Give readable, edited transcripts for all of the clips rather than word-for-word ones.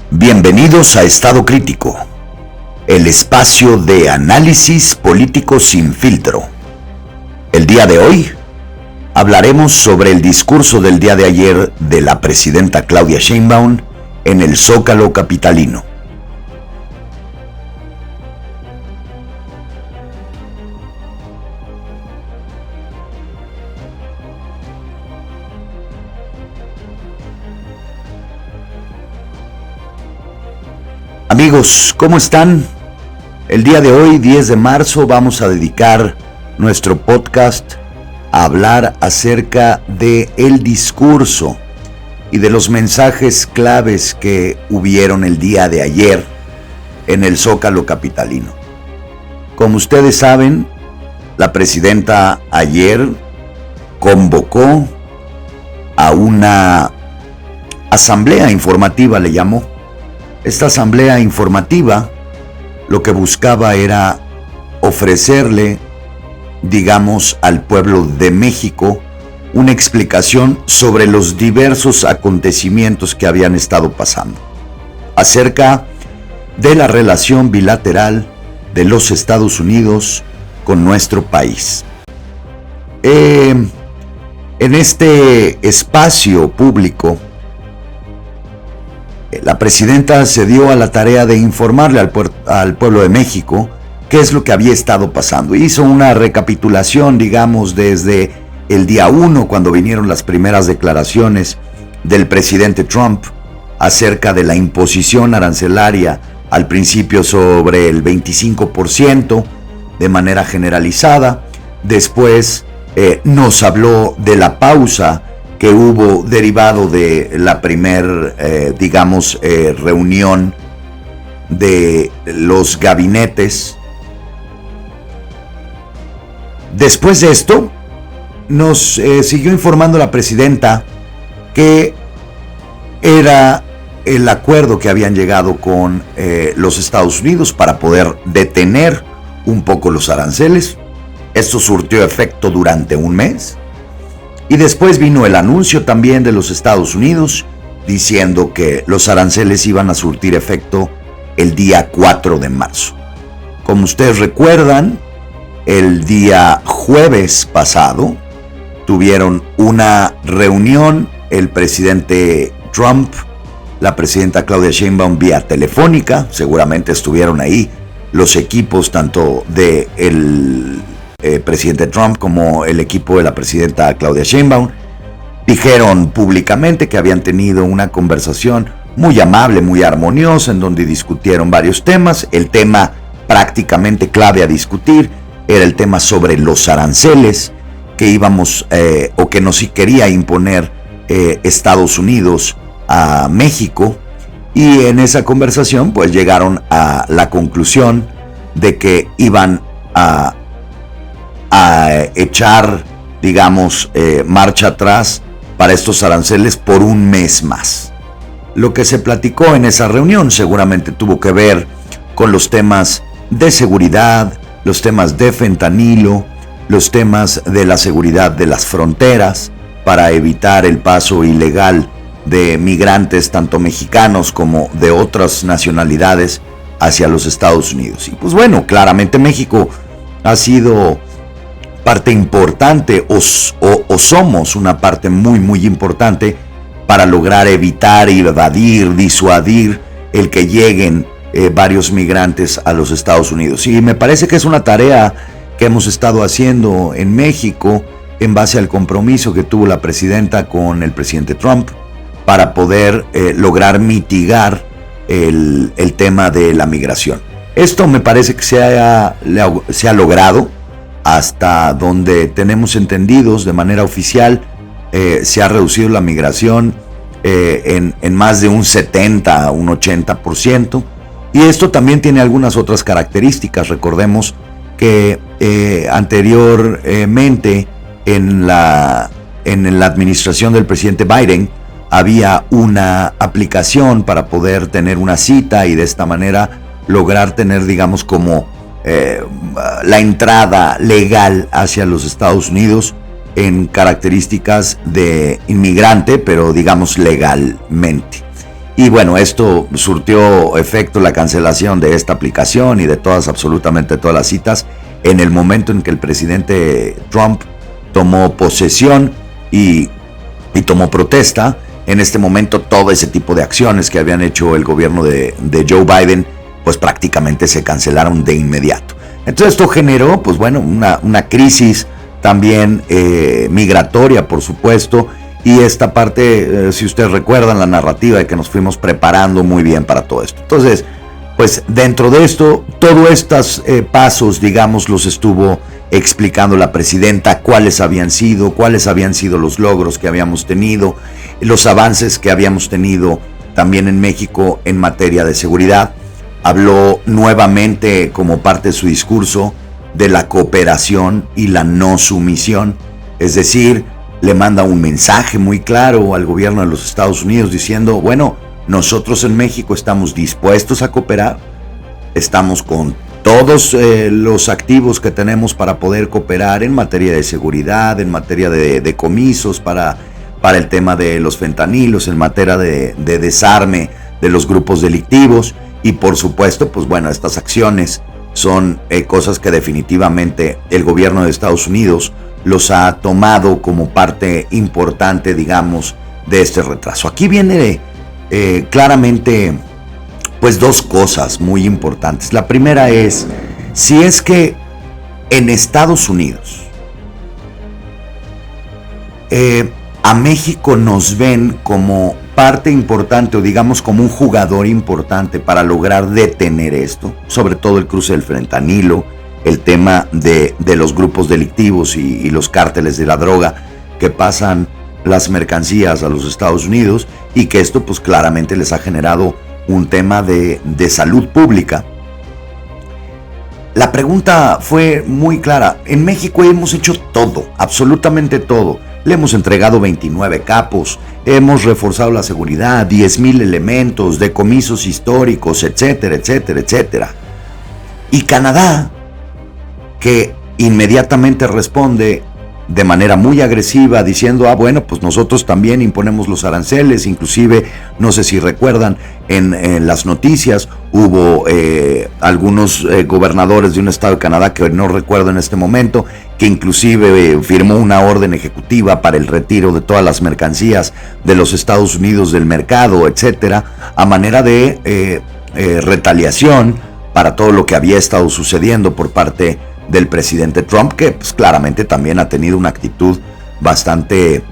Bienvenidos a Estado Crítico, el espacio de análisis político sin filtro. El día de hoy hablaremos sobre el discurso del día de ayer de la presidenta Claudia Sheinbaum en el Zócalo capitalino. Amigos, ¿cómo están? El día de hoy, 10 de marzo, vamos a dedicar nuestro podcast a hablar acerca de el discurso y de los mensajes claves que hubieron el día de ayer en el Zócalo capitalino. Como ustedes saben, la presidenta ayer convocó a una asamblea informativa, le llamó. Esta asamblea informativa lo que buscaba era ofrecerle, digamos, al pueblo de México una explicación sobre los diversos acontecimientos que habían estado pasando, acerca de la relación bilateral de los Estados Unidos con nuestro país. En este espacio público, la presidenta se dio a la tarea de informarle al pueblo de México qué es lo que había estado pasando. Hizo una recapitulación, digamos, desde el día 1, cuando vinieron las primeras declaraciones del presidente Trump acerca de la imposición arancelaria al principio sobre el 25% de manera generalizada. Después nos habló de la pausa que hubo derivado de la reunión de los gabinetes. Después de esto, nos siguió informando la presidenta que era el acuerdo que habían llegado con los Estados Unidos para poder detener un poco los aranceles. Esto surtió efecto durante un mes. Y después vino el anuncio también de los Estados Unidos diciendo que los aranceles iban a surtir efecto el día 4 de marzo. Como ustedes recuerdan, el día jueves pasado tuvieron una reunión el presidente Trump, la presidenta Claudia Sheinbaum vía telefónica. Seguramente estuvieron ahí los equipos tanto de el presidente Trump como el equipo de la presidenta Claudia Sheinbaum. Dijeron públicamente que habían tenido una conversación muy amable, muy armoniosa, en donde discutieron varios temas. El tema prácticamente clave a discutir era el tema sobre los aranceles que íbamos o que nos quería imponer Estados Unidos a México. Y en esa conversación pues llegaron a la conclusión de que iban a echar, digamos, marcha atrás para estos aranceles por un mes más. Lo que se platicó en esa reunión seguramente tuvo que ver con los temas de seguridad, los temas de fentanilo, los temas de la seguridad de las fronteras para evitar el paso ilegal de migrantes, tanto mexicanos como de otras nacionalidades, hacia los Estados Unidos. Y pues bueno, claramente México ha sido parte importante o somos una parte muy muy importante para lograr evitar, evadir, disuadir el que lleguen varios migrantes a los Estados Unidos. Y me parece que es una tarea que hemos estado haciendo en México en base al compromiso que tuvo la presidenta con el presidente Trump para poder lograr mitigar el tema de la migración. Esto me parece que se ha logrado. Hasta donde tenemos entendidos de manera oficial, se ha reducido la migración en más de un 70, un 80%. Y esto también tiene algunas otras características. Recordemos que anteriormente en la administración del presidente Biden había una aplicación para poder tener una cita y de esta manera lograr tener, digamos, como la entrada legal hacia los Estados Unidos en características de inmigrante, pero digamos legalmente. Y bueno, esto surtió efecto, la cancelación de esta aplicación y de absolutamente todas las citas, en el momento en que el presidente Trump tomó posesión y tomó protesta. En este momento todo ese tipo de acciones que habían hecho el gobierno de Joe Biden, pues prácticamente se cancelaron de inmediato. Entonces esto generó, pues bueno, una crisis también migratoria, por supuesto. Y esta parte, si ustedes recuerdan, la narrativa de que nos fuimos preparando muy bien para todo esto. Entonces, pues dentro de esto, todos estos pasos, digamos, los estuvo explicando la presidenta, cuáles habían sido los logros que habíamos tenido, los avances que habíamos tenido también en México en materia de seguridad. Habló nuevamente, como parte de su discurso, de la cooperación y la no sumisión, es decir, le manda un mensaje muy claro al gobierno de los Estados Unidos diciendo, bueno, nosotros en México estamos dispuestos a cooperar, estamos con todos los activos que tenemos para poder cooperar en materia de seguridad, en materia de decomisos para el tema de los fentanilos, en materia de desarme de los grupos delictivos y por supuesto, pues bueno, estas acciones son cosas que definitivamente el gobierno de Estados Unidos los ha tomado como parte importante, digamos, de este retraso. Aquí viene claramente, pues dos cosas muy importantes. La primera es, si es que en Estados Unidos a México nos ven como parte importante o digamos como un jugador importante para lograr detener esto, sobre todo el cruce del fentanilo, el tema de los grupos delictivos y los cárteles de la droga que pasan las mercancías a los Estados Unidos y que esto pues claramente les ha generado un tema de salud pública. La pregunta fue muy clara. En México hemos hecho todo, absolutamente todo. Le hemos entregado 29 capos, hemos reforzado la seguridad, 10,000 elementos, decomisos históricos, etcétera, etcétera, etcétera. Y Canadá, que inmediatamente responde de manera muy agresiva diciendo, bueno, pues nosotros también imponemos los aranceles, inclusive, no sé si recuerdan, en las noticias hubo algunos gobernadores de un estado de Canadá, que no recuerdo en este momento, que inclusive firmó una orden ejecutiva para el retiro de todas las mercancías de los Estados Unidos del mercado, etcétera, a manera de retaliación para todo lo que había estado sucediendo por parte del presidente Trump, que pues, claramente también ha tenido una actitud bastante,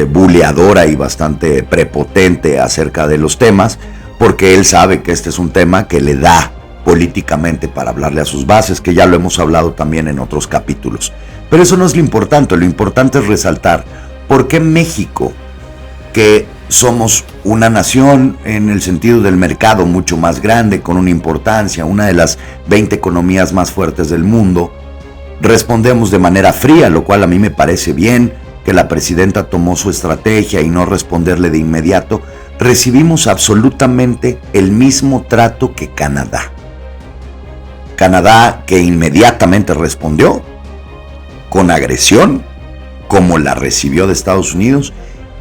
buleadora y bastante prepotente acerca de los temas, porque él sabe que este es un tema que le da políticamente para hablarle a sus bases, que ya lo hemos hablado también en otros capítulos. Pero eso no es lo importante es resaltar por qué México, que somos una nación en el sentido del mercado mucho más grande, con una importancia, una de las 20 economías más fuertes del mundo, respondemos de manera fría, lo cual a mí me parece bien, que la presidenta tomó su estrategia y no responderle de inmediato. Recibimos absolutamente el mismo trato que Canadá. Canadá, que inmediatamente respondió con agresión, como la recibió de Estados Unidos,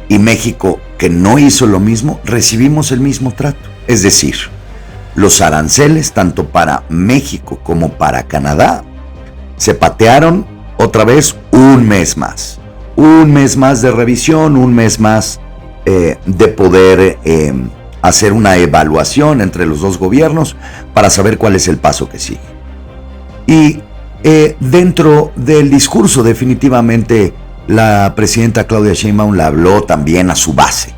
y México, que no hizo lo mismo, recibimos el mismo trato. Es decir, los aranceles, tanto para México como para Canadá, se patearon otra vez un mes más. Un mes más de revisión, un mes más de poder hacer una evaluación entre los dos gobiernos para saber cuál es el paso que sigue. Y dentro del discurso, definitivamente, la presidenta Claudia Sheinbaum le habló también a su base,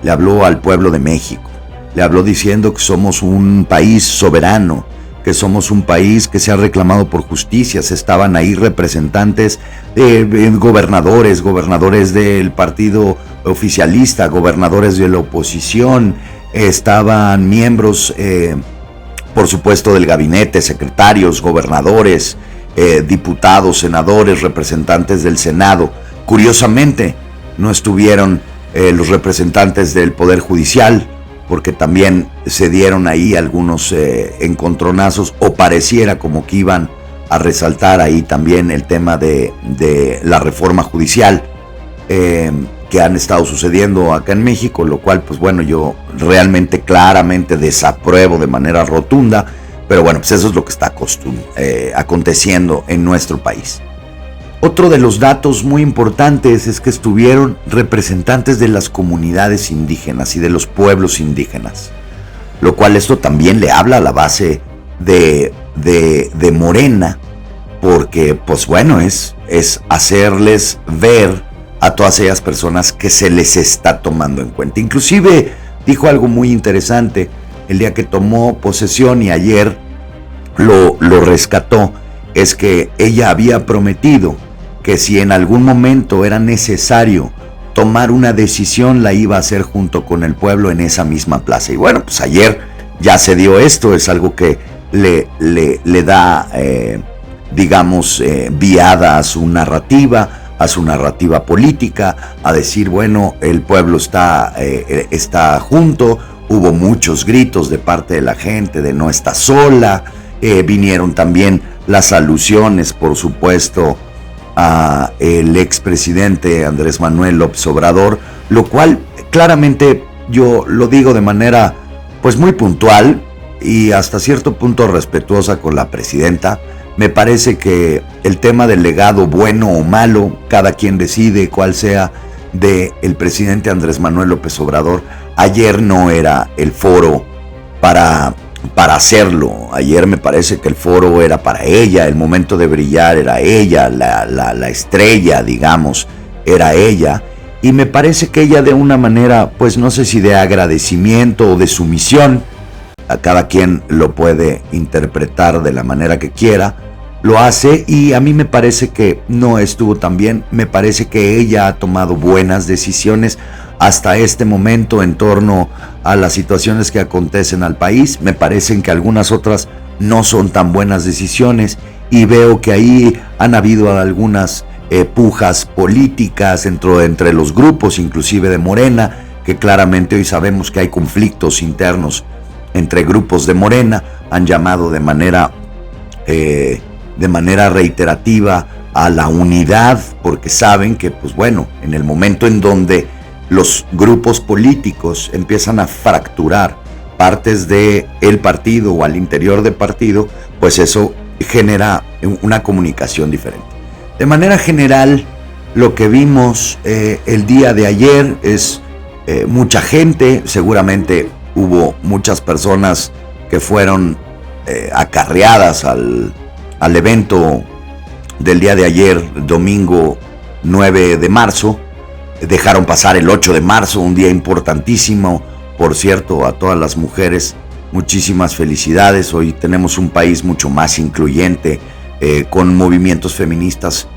le habló al pueblo de México, le habló diciendo que somos un país soberano, que somos un país que se ha reclamado por justicia. Estaban ahí representantes, gobernadores del partido oficialista, gobernadores de la oposición, estaban miembros, por supuesto, del gabinete, secretarios, gobernadores, diputados, senadores, representantes del Senado. Curiosamente, no estuvieron los representantes del Poder Judicial, porque también se dieron ahí algunos encontronazos, o pareciera como que iban a resaltar ahí también el tema de la reforma judicial, que que han estado sucediendo acá en México, lo cual pues bueno, yo realmente claramente desapruebo de manera rotunda, pero bueno, pues eso es lo que está aconteciendo en nuestro país. Otro de los datos muy importantes es que estuvieron representantes de las comunidades indígenas y de los pueblos indígenas, lo cual esto también le habla a la base de Morena, porque pues bueno, es hacerles ver a todas aquellas personas que se les está tomando en cuenta. Inclusive dijo algo muy interesante el día que tomó posesión, y ayer lo rescató, es que ella había prometido que si en algún momento era necesario tomar una decisión, la iba a hacer junto con el pueblo en esa misma plaza. Y bueno, pues ayer ya se dio esto, es algo que le da, viada a su narrativa política, a decir, bueno, el pueblo está junto. Hubo muchos gritos de parte de la gente de no está sola, vinieron también las alusiones, por supuesto, a el expresidente Andrés Manuel López Obrador, lo cual claramente yo lo digo de manera pues muy puntual y hasta cierto punto respetuosa con la presidenta. Me parece que el tema del legado, bueno o malo, cada quien decide cuál sea, de el presidente Andrés Manuel López Obrador. Ayer no era el foro para hacerlo. Ayer me parece que el foro era para ella, el momento de brillar era ella, la estrella, digamos, era ella. Y me parece que ella, de una manera, pues no sé si de agradecimiento o de sumisión, a cada quien lo puede interpretar de la manera que quiera, lo hace, y a mí me parece que no estuvo tan bien. Me parece que ella ha tomado buenas decisiones hasta este momento en torno a las situaciones que acontecen al país. Me parecen que algunas otras no son tan buenas decisiones, y veo que ahí han habido algunas pujas políticas entre los grupos, inclusive de Morena, que claramente hoy sabemos que hay conflictos internos entre grupos de Morena. Han llamado de manera reiterativa a la unidad, porque saben que, pues bueno, en el momento en donde los grupos políticos empiezan a fracturar partes de el partido o al interior del partido, pues eso genera una comunicación diferente. De manera general, lo que vimos el día de ayer es mucha gente. Seguramente hubo muchas personas que fueron acarreadas al evento del día de ayer, domingo 9 de marzo. Dejaron pasar el 8 de marzo, un día importantísimo. Por cierto, a todas las mujeres, muchísimas felicidades. Hoy tenemos un país mucho más incluyente, con movimientos feministas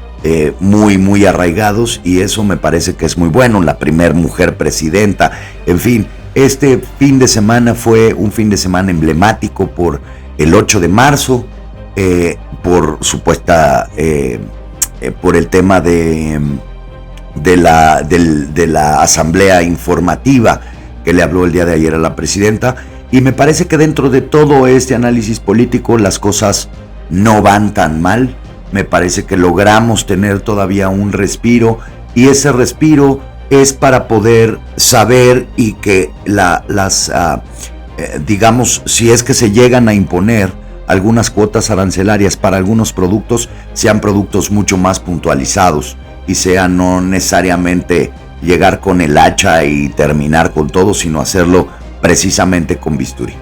muy arraigados, y eso me parece que es muy bueno. La primer mujer presidenta. En fin, este fin de semana fue un fin de semana emblemático por el 8 de marzo, por el tema de la asamblea informativa que le habló el día de ayer a la presidenta. Y me parece que dentro de todo este análisis político las cosas no van tan mal. Me parece que logramos tener todavía un respiro, y ese respiro es para poder saber, y que digamos, si es que se llegan a imponer algunas cuotas arancelarias para algunos productos, sean productos mucho más puntualizados, y sea no necesariamente llegar con el hacha y terminar con todo, sino hacerlo precisamente con bisturí.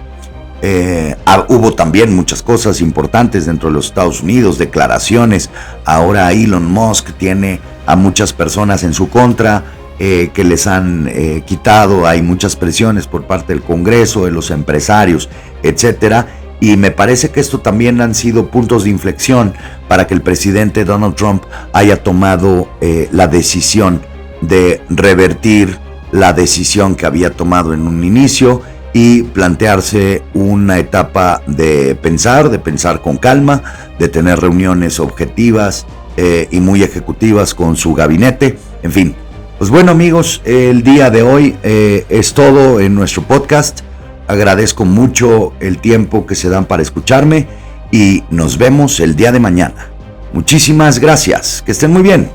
Hubo también muchas cosas importantes dentro de los Estados Unidos, declaraciones. Ahora Elon Musk tiene a muchas personas en su contra, que les han quitado. Hay muchas presiones por parte del Congreso, de los empresarios, etcétera. Y me parece que esto también han sido puntos de inflexión para que el presidente Donald Trump haya tomado la decisión de revertir la decisión que había tomado en un inicio, y plantearse una etapa de pensar con calma, de tener reuniones objetivas y muy ejecutivas con su gabinete. En fin, pues bueno, amigos, el día de hoy es todo en nuestro podcast. Agradezco mucho el tiempo que se dan para escucharme, y nos vemos el día de mañana. Muchísimas gracias, que estén muy bien.